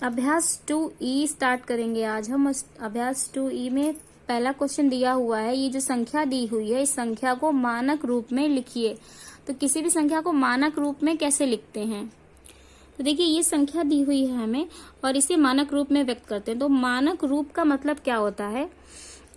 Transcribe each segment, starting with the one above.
अभ्यास 2E start करेंगे आज हम। अभ्यास 2E में पहला क्वेश्चन दिया हुआ है, ये जो संख्या दी हुई है इस संख्या को मानक रूप में लिखिए। तो किसी भी संख्या को मानक रूप में कैसे लिखते हैं? तो देखिए ये संख्या दी हुई है हमें और इसे मानक रूप में व्यक्त करते हैं। तो मानक रूप का मतलब क्या होता है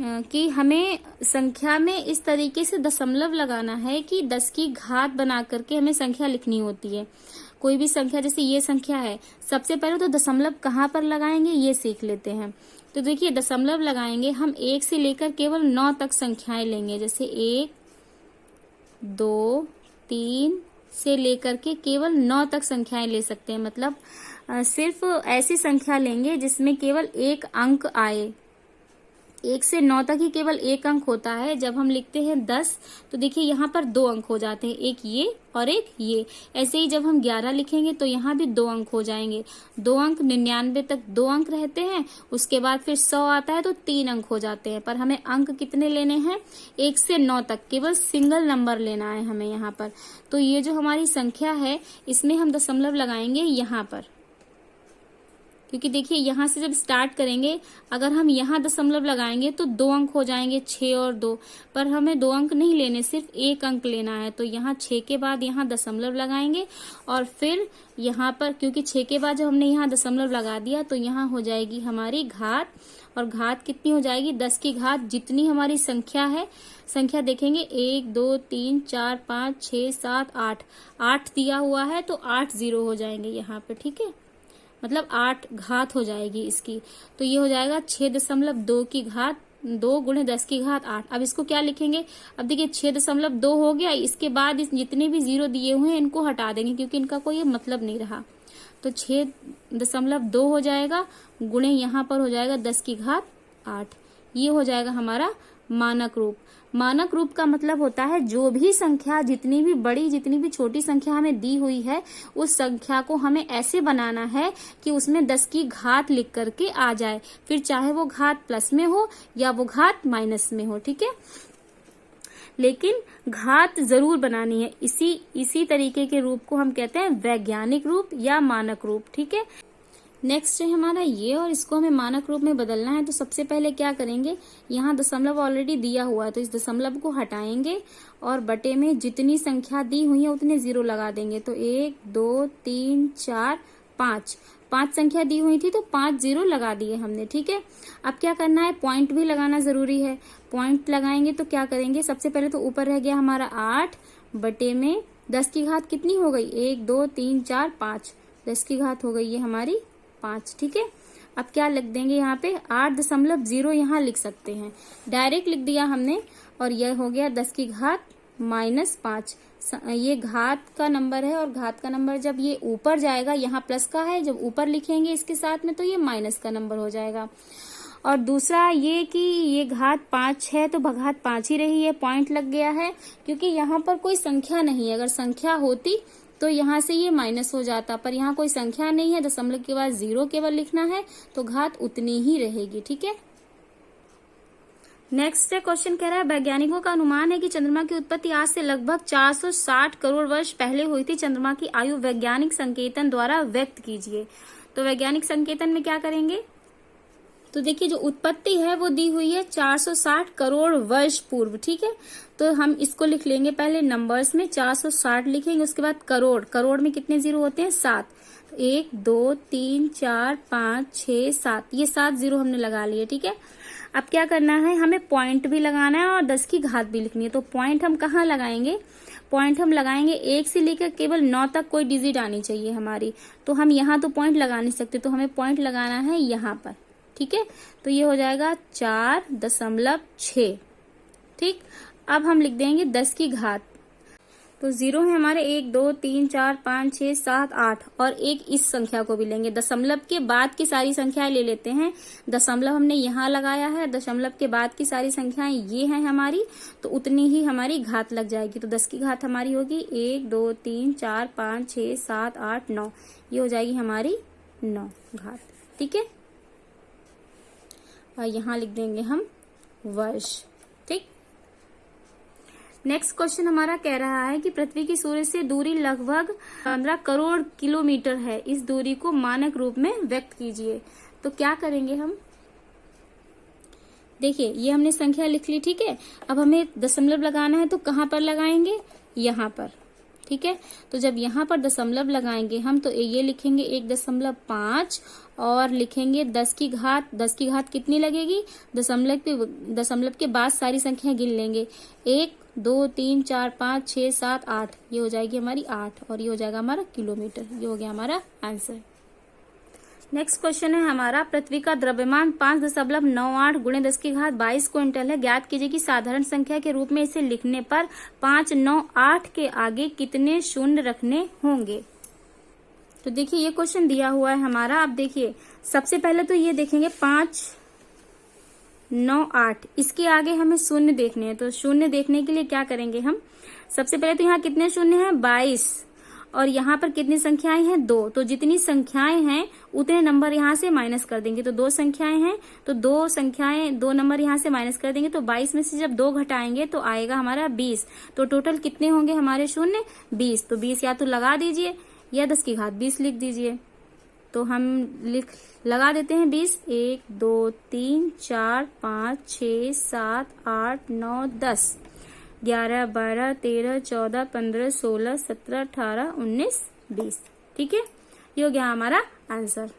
कि हमें संख्या में इस तरीके से दशमलव लगाना है कि 10 की घात बना करके हमें संख्या लिखनी होती है। कोई भी संख्या, जैसे ये संख्या है, सबसे पहले तो दशमलव कहाँ पर लगाएंगे ये सीख लेते हैं। तो देखिए दशमलव लगाएंगे हम 1 से लेकर केवल 9 तक संख्याएं लेंगे। जैसे 1, 2, 3 से लेकर के केवल 9 तक संख्याएं ले सकते हैं। मतलब सिर्फ ऐसी संख्या लेंगे जिसमें केवल एक अंक आए। 1 से 9 तक ही केवल एक अंक होता है। जब हम लिखते हैं 10 तो देखिए यहाँ पर 2 अंक हो जाते हैं, एक ये और एक ये। ऐसे ही जब हम 11 लिखेंगे तो यहाँ भी 2 अंक हो जाएंगे। 2 अंक 99 तक 2 अंक रहते हैं, उसके बाद फिर 100 आता है तो 3 अंक हो जाते हैं। पर हमें अंक कितने लेने हैं? 1 से 9 तक केवल सिंगल नंबर लेना है हमें यहाँ पर। तो ये जो हमारी संख्या है इसमें हम दशमलव लगाएंगे यहाँ पर, क्योंकि देखिए यहाँ से जब स्टार्ट करेंगे अगर हम यहाँ दशमलव लगाएंगे तो 2 अंक हो जाएंगे, 6 और 2। पर हमें 2 अंक नहीं लेने, सिर्फ एक अंक लेना है। तो यहाँ 6 के बाद यहाँ दशमलव लगाएंगे और फिर यहाँ पर, क्योंकि 6 के बाद जब हमने यहाँ दशमलव लगा दिया तो यहाँ हो जाएगी हमारी घात। और घात कितनी हो जाएगी? 10 की घात जितनी हमारी संख्या है। संख्या देखेंगे 1, 2, 3, 4, 5, 6, 7, 8। 8 दिया हुआ है तो 8 जीरो हो जाएंगे यहाँ पे, ठीक है। मतलब 8 घात हो जाएगी इसकी। तो ये हो जाएगा 6.2 की घात 2 गुणे 10 की घात 8। अब इसको क्या लिखेंगे? अब देखिए 6.2 हो गया, इसके बाद जितने भी जीरो दिए हुए हैं इनको हटा देंगे क्योंकि इनका कोई मतलब नहीं रहा। तो 6.2 हो जाएगा गुणे यहाँ पर हो जाएगा 10 की घात 8। ये हो जाएगा हमारा मानक रूप। मानक रूप का मतलब होता है जो भी संख्या, जितनी भी बड़ी जितनी भी छोटी संख्या हमें दी हुई है उस संख्या को हमें ऐसे बनाना है कि उसमें 10 की घात लिख करके आ जाए, फिर चाहे वो घात प्लस में हो या वो घात माइनस में हो, ठीक है। लेकिन घात जरूर बनानी है। इसी तरीके के रूप को हम कहते हैं वैज्ञानिक रूप या मानक रूप, ठीक है। नेक्स्ट है हमारा ये, और इसको हमें मानक रूप में बदलना है। तो सबसे पहले क्या करेंगे, यहाँ दशमलव ऑलरेडी दिया हुआ है तो इस दशमलव को हटाएंगे और बटे में जितनी संख्या दी हुई है उतने जीरो लगा देंगे। तो 1, 2, 3, 4, 5 5 संख्या दी हुई थी तो 5 जीरो लगा दिए हमने, ठीक है। अब क्या करना है, पॉइंट भी लगाना जरूरी है। पॉइंट लगाएंगे तो क्या करेंगे, सबसे पहले तो ऊपर रह गया हमारा 8 बटे में 10 की घात कितनी हो गई? 1, 2, 3, 4, 5। 10 की घात हो गई ये हमारी 5, ठीक है। अब क्या लिख देंगे यहाँ पे? 8.0 यहाँ लिख सकते हैं, डायरेक्ट लिख दिया हमने। और यह हो गया 10 की घात -5। ये घात का नंबर है और घात का नंबर जब ये ऊपर जाएगा, यहाँ प्लस का है, जब ऊपर लिखेंगे इसके साथ में तो ये माइनस का नंबर हो जाएगा। और दूसरा ये कि ये घात 5 है तो घात 5 ही रही है, पॉइंट लग गया है क्योंकि यहाँ पर कोई संख्या नहीं है। अगर संख्या होती तो यहाँ से ये माइनस हो जाता, पर यहाँ कोई संख्या नहीं है, दशमलव के बाद 0 केवल लिखना है तो घात उतनी ही रहेगी, ठीक है। नेक्स्ट क्वेश्चन कह रहा है वैज्ञानिकों का अनुमान है कि चंद्रमा की उत्पत्ति आज से लगभग 460 करोड़ वर्ष पहले हुई थी। चंद्रमा की आयु वैज्ञानिक संकेतन द्वारा व्यक्त कीजिए। तो वैज्ञानिक संकेतन में क्या करेंगे, तो देखिए जो उत्पत्ति है वो दी हुई है 460 करोड़ वर्ष पूर्व, ठीक है। तो हम इसको लिख लेंगे पहले नंबर्स में, 460 लिखेंगे, उसके बाद करोड़। करोड़ में कितने जीरो होते हैं? 7। 1, 2, 3, 4, 5, 6, 7, ये 7 जीरो हमने लगा लिए, ठीक है। अब क्या करना है, हमें पॉइंट भी लगाना है और 10 की घात भी लिखनी है। तो पॉइंट हम कहाँ लगाएंगे? पॉइंट हम लगाएंगे 1 से लेकर केवल 9 तक कोई डिजिट आनी चाहिए हमारी। तो हम यहाँ तो पॉइंट लगा नहीं सकते, तो हमें पॉइंट लगाना है यहाँ पर, ठीक है। तो ये हो जाएगा 4.6, ठीक। अब हम लिख देंगे 10 की घात। तो जीरो है हमारे 1, 2, 3, 4, 5, 6, 7, 8 और एक इस संख्या को भी लेंगे। दशमलव के बाद की सारी संख्याएं ले लेते हैं। दशमलव हमने यहाँ लगाया है, दशमलव के बाद की सारी संख्याएं ये हैं हमारी, तो उतनी ही हमारी घात लग जाएगी। तो 10 की घात हमारी होगी 1, 2, 3, 4, 5, 6, 7, 8, 9। ये हो जाएगी हमारी 9 घात, ठीक है। और यहाँ लिख देंगे हम वर्ष, ठीक। नेक्स्ट क्वेश्चन हमारा कह रहा है कि पृथ्वी की सूर्य से दूरी लगभग 15 करोड़ किलोमीटर है। इस दूरी को मानक रूप में व्यक्त कीजिए। तो क्या करेंगे हम? देखिए, ये हमने संख्या लिख ली, ठीक है। अब हमें दशमलव लगाना है, तो कहाँ पर लगाएंगे? यहाँ पर, ठीक है। तो जब यहाँ पर दशमलव लगाएंगे हम, तो ये लिखेंगे 1.5 और लिखेंगे 10 की घात। 10 की घात कितनी लगेगी? दशमलव के बाद सारी संख्या गिन लेंगे। 1 2 3 4 5 6 7 8, ये हो जाएगी हमारी 8 और ये हो जाएगा हमारा किलोमीटर। ये हो गया हमारा आंसर। नेक्स्ट क्वेश्चन है हमारा, पृथ्वी का द्रव्यमान 5.98 गुणे 10 की घात 22 क्विंटल है। ज्ञात कीजिए कि साधारण संख्या के रूप में इसे लिखने पर 598 के आगे कितने शून्य रखने होंगे। तो देखिए, ये क्वेश्चन दिया हुआ है हमारा। अब देखिए, सबसे पहले तो ये देखेंगे 598, इसके आगे हमें शून्य देखने हैं। तो शून्य देखने के लिए क्या करेंगे हम? सबसे पहले तो यहाँ कितने शून्य हैं? 22, और यहाँ पर कितनी संख्याएं हैं? 2। तो जितनी संख्याएं हैं उतने नंबर यहाँ से माइनस कर देंगे। तो 2 संख्याएं हैं, तो 2 नंबर यहाँ से माइनस कर देंगे। तो 22 में से जब 2 घटाएंगे तो आएगा हमारा 20। तो टोटल कितने होंगे हमारे शून्य? 20। तो 20 या तो लगा दीजिए या 10 की घात 20 लिख दीजिए। तो हम लगा देते हैं 20। 1 2 3 4 5 6 7 8 9 10 11 12 13 14 15 16 17 18 19 20, ठीक है। ये हो गया हमारा आंसर।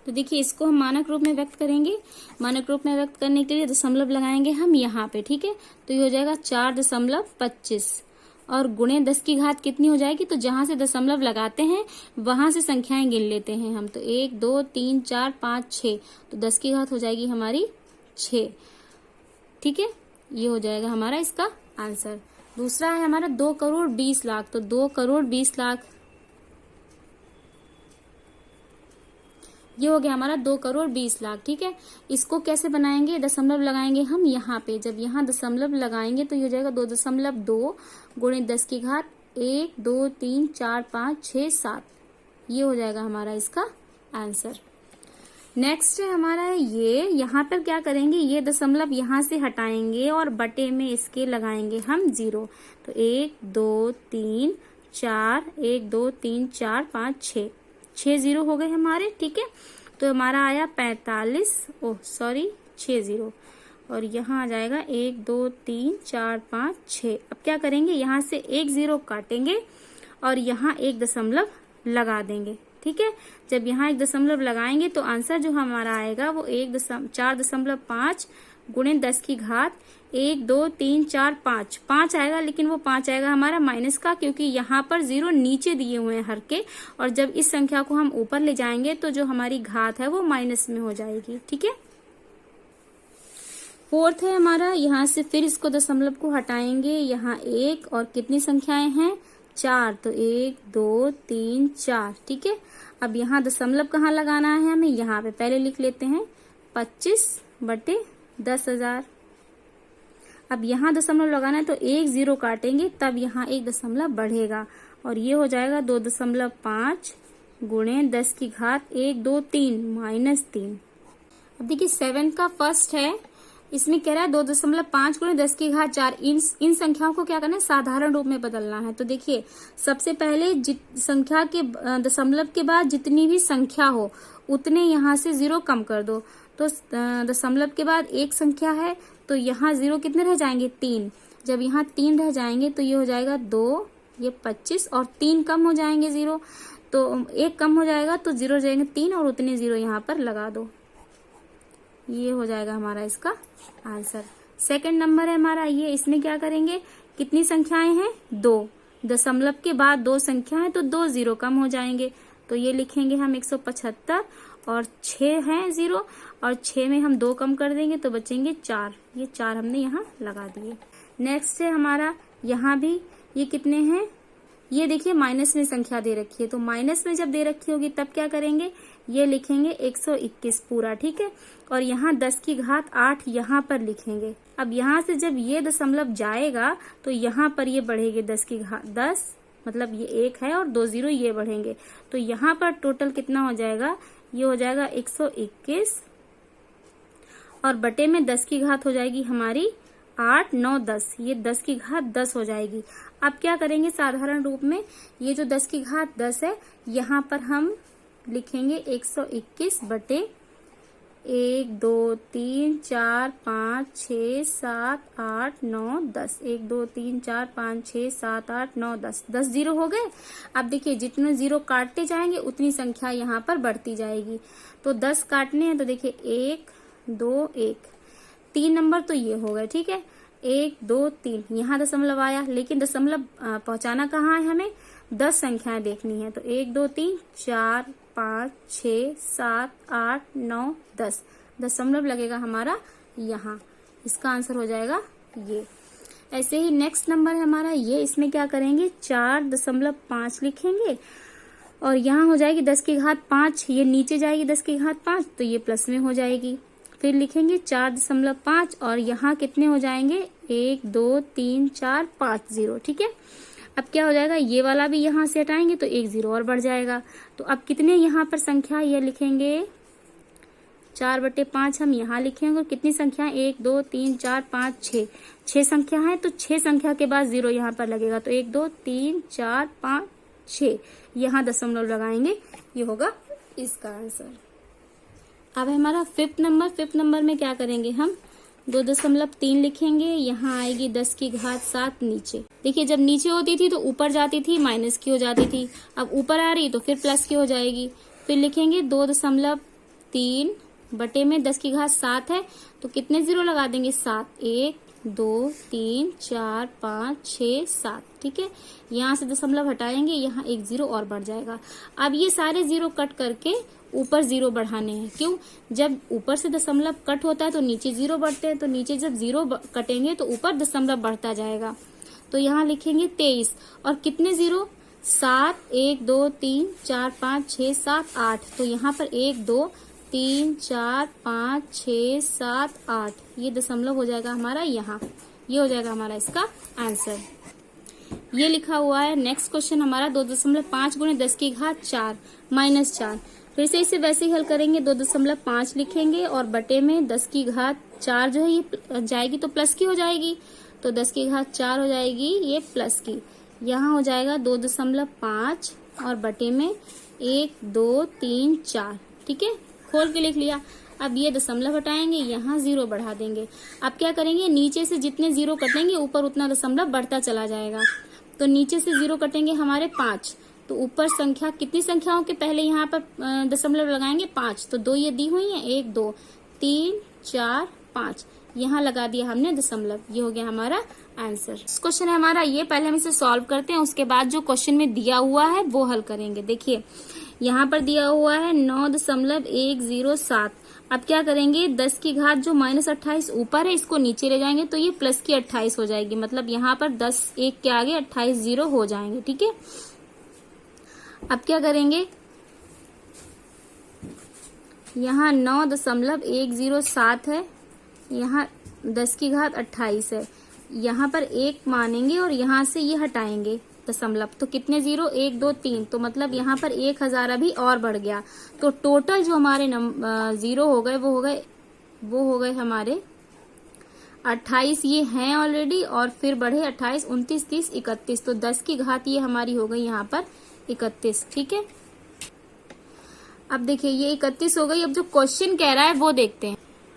तो देखिए, इसको हम मानक रूप में व्यक्त करेंगे। मानक रूप में व्यक्त करने के लिए दशमलव लगाएंगे हम यहाँ पे, ठीक है। तो ये हो जाएगा 4.25 और गुणे 10 की घात कितनी हो जाएगी? तो जहां से दशमलव लगाते हैं वहां से संख्याएं गिन लेते हैं हम। तो 1 2 3 4 5 6, तो 10 की घात हो जाएगी हमारी 6, ठीक है। ये हो जाएगा हमारा इसका आंसर। दूसरा है हमारा 2 करोड़ 20 लाख। तो 2 करोड़ 20 लाख, ये हो गया हमारा 2 करोड़ 20 लाख, ठीक है। इसको कैसे बनाएंगे? दशमलव लगाएंगे हम यहाँ पे। जब यहाँ दशमलव लगाएंगे तो ये हो जाएगा 2.2 गुणे 10 की घात 1 2 3 4 5 6 7, ये हो जाएगा हमारा इसका आंसर। नेक्स्ट है हमारा ये, यहाँ पर क्या करेंगे? ये दशमलव यहाँ से हटाएंगे और बटे में इसके लगाएंगे हम 0। तो 1 2 3 4 1 2 3 4 5 6 0 हो गए हमारे, ठीक है। तो हमारा आया 45, 6 0, और यहाँ आ जाएगा 1 2 3 4 5 6। अब क्या करेंगे? यहाँ से 1 0 काटेंगे और यहाँ 1 दशमलव लगा देंगे, ठीक है। जब यहाँ 1 दशमलव लगाएंगे तो आंसर जो हमारा आएगा वो 4.5 गुणे 10 की घात 1 2 3 4 5 आएगा। लेकिन वो 5 आएगा हमारा माइनस का, क्योंकि यहाँ पर 0 नीचे दिए हुए हैं हर के, और जब इस संख्या को हम ऊपर ले जाएंगे तो जो हमारी घात है वो माइनस में हो जाएगी, ठीक है। फोर्थ है हमारा, यहाँ से फिर इसको दशमलव को हटाएंगे। यहाँ 1 और कितनी संख्याएं हैं? 4। तो 1 2 3 4, ठीक है। अब यहाँ दशमलव कहाँ लगाना है हमें? यहाँ पे। पहले लिख लेते हैं 25/10,000। अब यहाँ दशमलव लगाना है तो 1 0 काटेंगे, तब यहाँ 1 दशमलव बढ़ेगा और ये हो जाएगा 2.5 गुणे 10 की घात 1 2 3 -3। अब देखिए 7 का फर्स्ट है, इसमें कह रहा है 2.5 गुणे 10 की घात 4। इन संख्याओं को क्या करना है? साधारण रूप में बदलना है। तो देखिए, सबसे पहले संख्या के दशमलव के बाद जितनी भी संख्या हो उतने यहाँ से 0 कम कर दो। तो दशमलव के बाद एक संख्या है तो यहाँ 0 कितने रह जाएंगे? 3। जब यहाँ 3 रह जाएंगे तो ये हो जाएगा 2, ये 25, और 3 कम हो जाएंगे 0, तो 1 कम हो जाएगा तो 0 हो जाएंगे 3, और उतने 0 यहाँ पर लगा दो। ये हो जाएगा हमारा इसका आंसर। सेकंड नंबर है हमारा ये, इसमें क्या करेंगे? कितनी संख्याएं हैं? 2। दशमलव के बाद 2 संख्या है तो 2 0 कम हो जाएंगे, तो ये लिखेंगे हम 175, और 6 है 0, और 6 में हम 2 कम कर देंगे तो बचेंगे 4। ये 4 हमने यहाँ लगा दिए। नेक्स्ट है हमारा, यहाँ भी ये कितने हैं? ये देखिए माइनस में संख्या दे रखी है, तो माइनस में जब दे रखी होगी तब क्या करेंगे? ये लिखेंगे 121 पूरा, ठीक है। और यहाँ 10 की घात 8 यहाँ पर लिखेंगे। अब यहाँ से जब ये दशमलव जाएगा तो यहाँ पर ये बढ़ेंगे 10 की घात 10, मतलब ये 1 है और 2 0 ये बढ़ेंगे, तो यहाँ पर टोटल कितना हो जाएगा? ये हो जाएगा 121, और बटे में 10 की घात हो जाएगी हमारी 8, 9, 10, ये 10 की घात 10 हो जाएगी। अब क्या करेंगे साधारण रूप में, ये जो 10 की घात 10 है यहाँ पर हम लिखेंगे 121 बटे 1, 2, 3, 4, 5, 6, 7, 8, 9, 10, 1, 2, 3, 4, 5, 6, 7, 8, 9, 10, 10 जीरो हो गए। अब देखिए जितने जीरो काटते जाएंगे उतनी संख्या यहाँ पर बढ़ती जाएगी। तो 10 काटने हैं तो देखिए 1, 2, 1, 3 नंबर तो ये हो गए, ठीक है। 1, 2, 3 यहाँ दशमलव आया, लेकिन दशमलव पहुंचाना कहाँ है, हमें 10 संख्याएं देखनी है। तो 1, 2, 3, 4, 5, 6, 7, 8, 9, 10 दशमलव लगेगा हमारा यहाँ। इसका आंसर हो जाएगा ये। ऐसे ही नेक्स्ट नंबर है हमारा ये, इसमें क्या करेंगे 4.5 लिखेंगे और यहाँ हो जाएगी 10 की घात 5, ये नीचे जाएगी 10 की घात 5 तो ये प्लस में हो जाएगी। फिर लिखेंगे 4.5 और यहाँ कितने हो जाएंगे 1, 2, 3, 4, 5 जीरो, ठीक है। अब क्या हो जाएगा, ये वाला भी यहाँ से हटाएंगे तो 1 जीरो और बढ़ जाएगा। तो अब कितने यहाँ पर संख्या ये लिखेंगे 4/5 हम यहाँ लिखेंगे और कितनी संख्या 1, 2, 3, 4, 5, 6 संख्या है। तो 6 संख्या के बाद जीरो यहाँ पर लगेगा। तो 1, 2, 3, 4, 5, 6 यहाँ दशमलव लगाएंगे, ये होगा इसका आंसर। अब हमारा फिफ्थ नंबर में क्या करेंगे हम 2.3 लिखेंगे। यहाँ आएगी 10 की घात 7 नीचे। देखिए जब नीचे होती थी तो ऊपर जाती थी माइनस की हो जाती थी, अब ऊपर आ रही तो फिर प्लस की हो जाएगी। फिर लिखेंगे 2.3 बटे में 10 की घात 7 है तो कितने जीरो लगा देंगे 7, 1, 2, 3, 4, 5, 6, 7, ठीक है। यहाँ से दशमलव हटाएंगे, यहाँ 1 जीरो और बढ़ जाएगा। अब ये सारे जीरो कट करके ऊपर जीरो बढ़ाने हैं। क्यों, जब ऊपर से दशमलव कट होता है तो नीचे जीरो बढ़ते हैं, तो नीचे जब जीरो कटेंगे तो ऊपर दशमलव बढ़ता जाएगा। तो यहाँ लिखेंगे 23 और कितने जीरो 7, 1, 2, 3, 4, 5, 6, 7, 8। तो यहाँ पर 1, 2, 3, 4, 5, 6, 7, 8 ये दशमलव हो जाएगा हमारा यहाँ। ये हो जाएगा हमारा इसका आंसर। ये लिखा हुआ है नेक्स्ट क्वेश्चन हमारा 2.5 गुणे 10 की घात 4 माइनस 4। फिर से इसे वैसे ही हल करेंगे। 2.5 लिखेंगे और बटे में 10 की घात 4 जो है ये जाएगी तो प्लस की हो जाएगी। तो 10 की घात 4 हो जाएगी ये प्लस की। यहाँ हो जाएगा 2.5 और बटे में 1, 2, 3, 4, ठीक है। खोल के लिख लिया। अब ये दशमलव हटाएंगे, यहाँ जीरो बढ़ा देंगे। अब क्या करेंगे, नीचे से जितने जीरो कटेंगे ऊपर उतना दशमलव बढ़ता चला जाएगा। तो नीचे से जीरो कटेंगे हमारे 5, तो ऊपर संख्या कितनी संख्याओं के पहले यहाँ पर दशमलव लगाएंगे 5। तो 2 ये दी हुई है, 1, 2, 3, 4, 5 यहाँ लगा दिया हमने दशमलव। ये हो गया हमारा आंसर। क्वेश्चन है हमारा ये, पहले हम इसे सॉल्व करते हैं, उसके बाद जो क्वेश्चन में दिया हुआ है वो हल करेंगे। देखिए यहाँ पर दिया हुआ है 9.107। अब क्या करेंगे 10 की घात जो -28 ऊपर है इसको नीचे ले जाएंगे तो ये प्लस की 28 हो जाएगी। मतलब यहाँ पर 10 1 के आगे 28 जीरो हो जाएंगे, ठीक है। अब क्या करेंगे, यहाँ 9.107 है, यहाँ 10 की घात 28 है, यहाँ पर 1 मानेंगे और यहाँ से ये हटाएंगे दशमलव। तो कितने जीरो 1, 2, 3, तो मतलब यहाँ पर 1000 अभी और बढ़ गया। तो टोटल जो हमारे जीरो हो गए वो हो गए हमारे 28 ये हैं ऑलरेडी, और फिर बढ़े 28, 29, 30, 31। तो 10 की घात ये हमारी हो गई यहाँ पर 31, ठीक है। अब देखिए ये 31 हो गई। अब जो क्वेश्चन कह रहा है वो देखते हैं।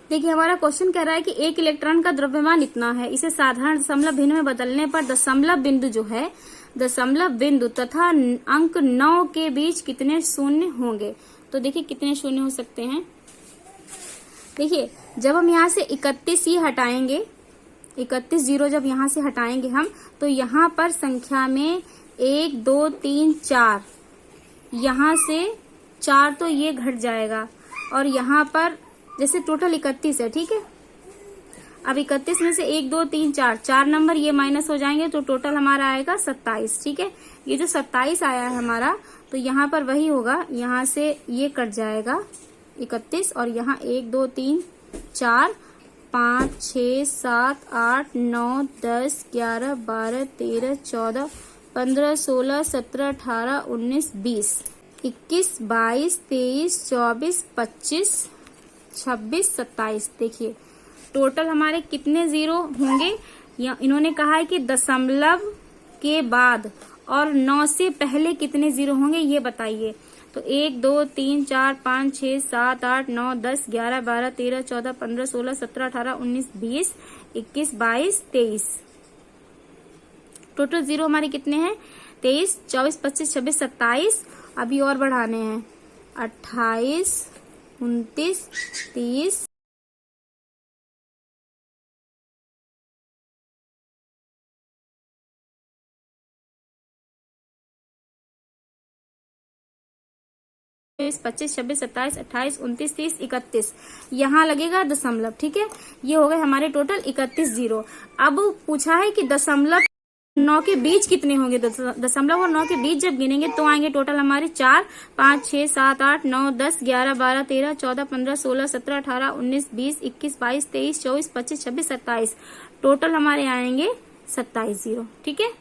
देखिए हमारा क्वेश्चन कह रहा है कि एक इलेक्ट्रॉन का द्रव्यमान इतना है, इसे साधारण दशमलव भिन्न में बदलने पर दशमलव बिंदु जो है, दशमलव बिंदु तथा अंक 9 के बीच कितने शून्य होंगे। तो देखिए कितने शून्य हो सकते हैं। देखिए जब हम यहाँ से 31 ये हटाएंगे, 31 जीरो जब यहाँ से हटाएंगे हम, तो यहाँ पर संख्या में 1, 2, 3, 4, यहाँ से 4 तो ये घट जाएगा, और यहाँ पर जैसे टोटल 31 है, ठीक है। अब 31 में से 1, 2, 3, 4 नंबर ये माइनस हो जाएंगे तो टोटल हमारा आएगा 27, ठीक है। ये जो 27 आया है हमारा, तो यहाँ पर वही होगा, यहाँ से ये कट जाएगा 31, और यहाँ 1, 2, 3, 4, 5, 6, 7, 8, 9, 10, 11, 12, 13, 14, 15, 16, 17, 18, 19, 20, 21, 22, 23, 24, 25, 26, 27। देखिए टोटल हमारे कितने जीरो होंगे, या इन्होंने कहा है कि दशमलव के बाद और 9 से पहले कितने जीरो होंगे ये बताइए। तो 1 2 3 4 5 6 7 8 9 10 11 12 13 14 15 16 17 18 19 20 21 22 23। टोटल जीरो हमारे कितने हैं, 23 24 25 26 27। अभी और बढ़ाने हैं, 28 29 30 25 26 27 28 29 30 31। यहाँ लगेगा दशमलव, ठीक है। ये हो गए हमारे टोटल 31 जीरो। अब पूछा है कि दशमलव 9 के बीच कितने होंगे, दशमलव और 9 के बीच जब गिनेंगे तो आएंगे टोटल हमारे 4 5 6 7 8 9 10 11 12 13 14 15 16 17 18 19 20 21 22 23 24 25 26 27। टोटल हमारे आएंगे 27 जीरो, ठीक है।